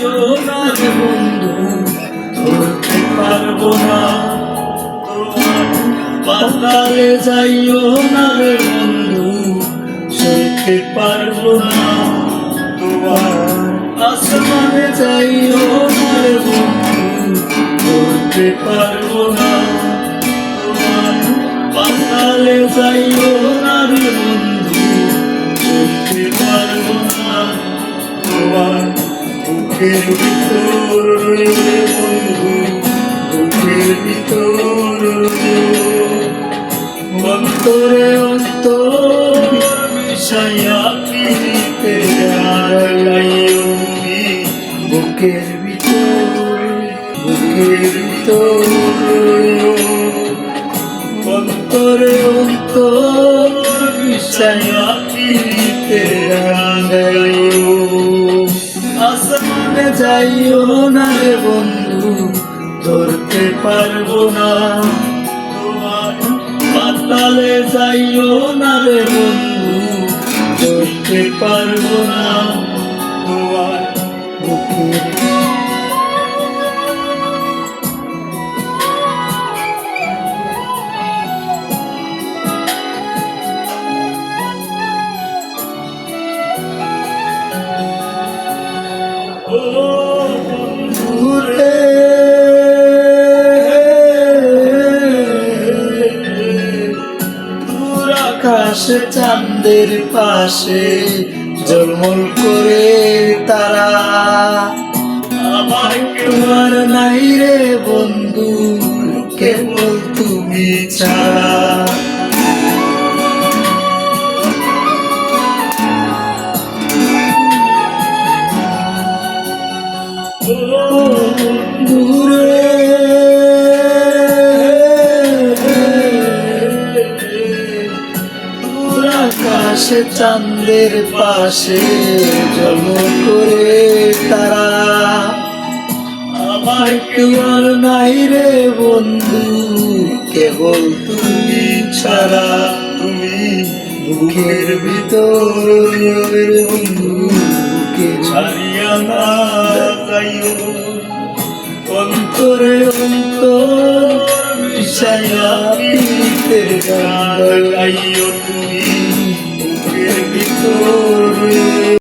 যাইও না রে বন্ধু, ধরতে পারবো না তোমার। পাতালে যাইও না রে বন্ধু, সইতে পারবো না তোমার। আসমানে যাইও না রে বন্ধু, ধরতে পারবো না তোমার। পাতালে যাইও না রে বন্ধু, সইতে পারবো না তোমার। বুকের ভিতর রে বন্ধু, বুকের ভিতর অন্তরে অন্তর মিশাইয়া পিতে যাইও নি। বুকের ভিতর, বুকের ভিতর অন্তরে অন্তর মিশাইয়া পিতে যাইও। আসমানে যাইও না রে বন্ধু, ধরতে পারবো না তোমার। পাতালে যাইও না রে বন্ধু, ধরতে পারবো না তোমার। বুকের বন্ধুরে দূর আকাশে চাঁদের পাশে ঝলমল করে তারা। আমার কেউ আর নাই রে বন্ধু, কেবল তুমি ছাড়া। দূরে দূর আকাশে চাঁদের পাশে ঝলমল করে তারা। আমার কেউ আর নাই রে বন্ধু, কেবল তুমি ছাড়া। তুমি বুকের ভিতর বন্ধু, বুকে ছাড়িয়া না যাইও। অন্তরে অন্তর মিশাইয়া পিতে গাইও।